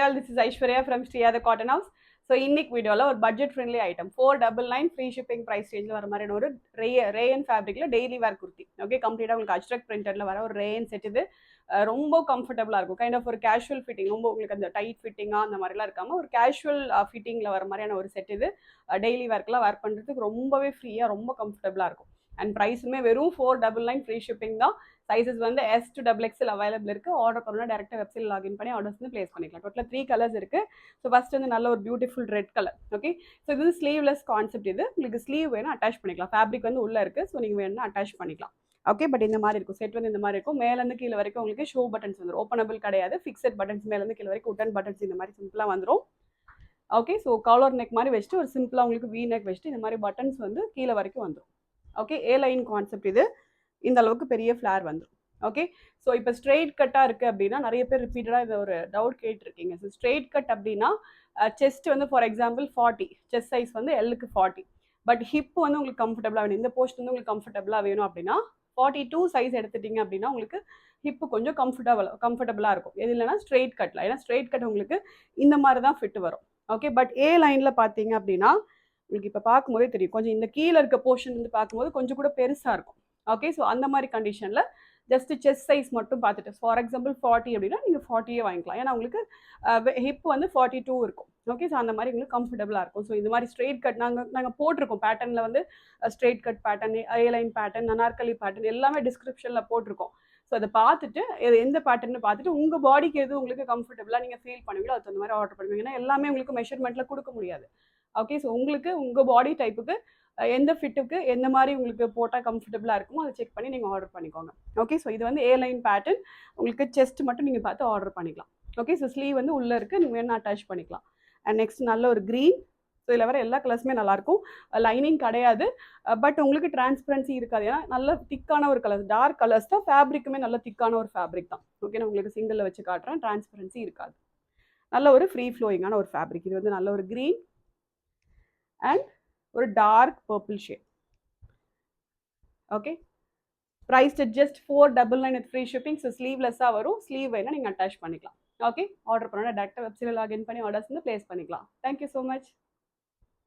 all, this is Aishwarya from Shriya the Cotton House. So இன்னைக்கு வீடியோவில் ஒரு budget friendly item 499 free shipping price ரேஞ்சில் வர மாதிரியான ஒரு ரேயன் ஃபேப்ரிக்கில் டெய்லி வேர் குர்த்தி. ஓகே, கம்ப்ளீட்டாக உங்களுக்கு அஜ்ரக் பிரிண்டடில் வர ஒரு ரேயன் செட். இது ரொம்ப கம்ஃபர்டபுளாக இருக்கும். கைண்ட் ஆஃப் ஒரு கேஷுவல் ஃபிட்டிங், ரொம்ப உங்களுக்கு அந்த டைட் ஃபிட்டிங்காக அந்த மாதிரிலாம் இருக்காமல் ஒரு கேஷுவல் ஃபிட்டிங்கில் வர மாதிரியான ஒரு செட். இது டெய்லி வேர்க்கெலாம் வேர் பண்ணுறதுக்கு ரொம்பவே ஃப்ரீயாக ரொம்ப கம்ஃபர்டபுளாக இருக்கும். அண்ட் ப்ரைஸுமே வெறும் 499 ஃப்ரீ ஷிப்பிங் தான். சைஸஸ் வந்து S to XXL அவைலபிள் இருக்குது. ஆர்டர் பண்ணால் டேரெக்டாக வெப்சைட் லாகின் பண்ணி ஆர்டர்ஸ் வந்து ப்ளேஸ் பண்ணிக்கலாம். டோட்டலாக 3 கலர்ஸ் இருக்குது. ஸோ ஃபஸ்ட் வந்து நல்ல ஒரு beautiful red colour. Okay, so இது வந்து ஸ்லீவ்லெஸ் கான்செப்ட். இது உங்களுக்கு ஸ்லீவ் வேணும் அட்டாச் பண்ணிக்கலாம். ஃபேப்ரிக் வந்து உள்ளே இருக்குது. ஸோ நீங்கள் வேணும்னா அட்டாச் பண்ணிக்கலாம். ஓகே, பட் இந்த மாதிரி இருக்கும். செட் வந்து இந்த மாதிரி இருக்கும். மேலேருந்து கீழே வரைக்கும் உங்களுக்கு ஷோ பட்டன்ஸ் வந்துடும். ஓப்பனபிள் கிடையாது, ஃபிக்ஸட் பட்டன்ஸ். மேலேருந்து கீழே வரைக்கும் உட்டன் பட்டன்ஸ் இந்த மாதிரி சிம்பிளாக வந்துடும். ஓகே, ஸோ காலர் நெக் மாதிரி வச்சுட்டு ஒரு சிம்பிளாக உங்களுக்கு வி நெக் வச்சுட்டு இந்த மாதிரி பட்டன்ஸ் வந்து கீழே வரைக்கும் வந்துடும். ஓகே, ஏ லைன் கான்செப்ட். இது இந்த அளவுக்கு பெரிய ஃப்ளார் வந்துடும். ஓகே, ஸோ இப்போ ஸ்ட்ரெயிட் கட்டாக இருக்குது அப்படின்னா நிறைய பேர் ரிப்பீட்டடாக இதை ஒரு டவுட் கேட்டிருக்கீங்க. ஸோ ஸ்ட்ரெயிட் கட் அப்படின்னா செஸ்ட் வந்து ஃபார் எக்ஸாம்பிள் 40, செஸ்ட் சைஸ் வந்து எல்லுக்கு 40, பட் ஹிப் வந்து உங்களுக்கு கம்ஃபர்டபுளாக வேணும், இந்த போஸ்ட் வந்து உங்களுக்கு கம்ஃபர்டபுளாக வேணும் அப்படின்னா 42 சைஸ் எடுத்துட்டிங்க அப்படின்னா உங்களுக்கு ஹிப்பு கொஞ்சம் கம்ஃபர்டபுளாக இருக்கும். எது இல்லைன்னா ஸ்ட்ரெயிட் கட்டில். ஏன்னா ஸ்ட்ரெயிட் கட் உங்களுக்கு இந்த மாதிரி தான் ஃபிட் வரும். ஓகே, பட் ஏ லைனில் பார்த்தீங்க அப்படின்னா உங்களுக்கு இப்போ பார்க்கும்போதே தெரியும், கொஞ்சம் இந்த கீழே இருக்க போர்ஷன் வந்து பார்க்கும்போது கொஞ்சம் கூட பெருசாக இருக்கும். ஓகே, ஸோ அந்த மாதிரி கண்டிஷனில் ஜஸ்ட் செஸ்ட் சைஸ் மட்டும் பார்த்துட்டு ஃபார் எக்ஸாம்பிள் 40 அப்படின்னா நீங்கள் 40 வாங்கிக்கலாம். ஏன்னா உங்களுக்கு ஹிப் வந்து 42 இருக்கும். ஓகே, ஸோ அந்த மாதிரி உங்களுக்கு கம்ஃபர்டபுளாக இருக்கும். ஸோ இது மாதிரி ஸ்ட்ரெயிட் கட் நாங்கள் போட்டிருக்கோம். பேட்டர்னில் வந்து ஸ்ட்ரெயிட் கட் பேட்டர்ன், ஏ லைன் பேட்டர்ன், அனார்கலி பேட்டர்ன் எல்லாமே டிஸ்கிரிப்ஷனில் போட்டிருக்கோம். ஸோ அதை பார்த்துட்டு எந்த பேட்டர்னு பார்த்துட்டு உங்கள் பாடிக்கு எது உங்களுக்கு கம்ஃபர்டபுளாக நீங்கள் ஃபீல் பண்ணுவீங்களோ அது அந்த மாதிரி ஆர்டர் பண்ணுவீங்க. ஏன்னா எல்லாமே உங்களுக்கு மெஷர்மெண்ட்டில் கொடுக்க முடியாது. ஓகே, ஸோ உங்களுக்கு உங்கள் பாடி டைப்புக்கு எந்த ஃபிட்டுக்கு எந்த மாதிரி உங்களுக்கு போட்டால் கம்ஃபர்டபுளாக இருக்குமோ அதை செக் பண்ணி நீங்கள் ஆர்டர் பண்ணிக்கோங்க. ஓகே, ஸோ இது வந்து ஏ லைன் பேட்டர்ன். உங்களுக்கு செஸ்ட் மட்டும் நீங்கள் பார்த்து ஆர்டர் பண்ணிக்கலாம். ஓகே, ஸோ ஸ்லீவ் வந்து உள்ளே இருக்குது, நீங்கள் வேணும் அட்டாச் பண்ணிக்கலாம். அண்ட் நெக்ஸ்ட் நல்ல ஒரு க்ரீன். ஸோ இதில் வர எல்லா கலர்ஸுமே நல்லாயிருக்கும். லைனிங் கிடையாது, பட் உங்களுக்கு டிரான்ஸ்பரன்சி இருக்காது. ஏன்னா நல்ல திக்கான ஒரு கலர், டார்க் கலர்ஸ் தான். ஃபேப்ரிக்குமே நல்ல திக்கான ஒரு ஃபேப்ரிக் தான். ஓகே, நான் உங்களுக்கு சிங்கிளில் வச்சு காட்டுறேன். டிரான்ஸ்பரன்சி இருக்காது. நல்ல ஒரு ஃப்ரீ ஃப்ளோயிங்கான ஒரு ஃபேப்ரிக். இது வந்து நல்ல ஒரு க்ரீன் அண்ட் ஒரு dark purple shade. Okay, price just 499 with free shipping. So ஸ்லீவ்லெஸ்ஸாக வரும். ஸ்லீவ் வேணால் நீங்கள் அட்டாச் பண்ணிக்கலாம். ஓகே, ஆர்டர் பண்ணால் டேரெக்டாக வெப்சைட்டில் லாகின் பண்ணி ஆர்டர்ஸ் வந்து ப்ளேஸ் பண்ணிக்கலாம். Thank you so much.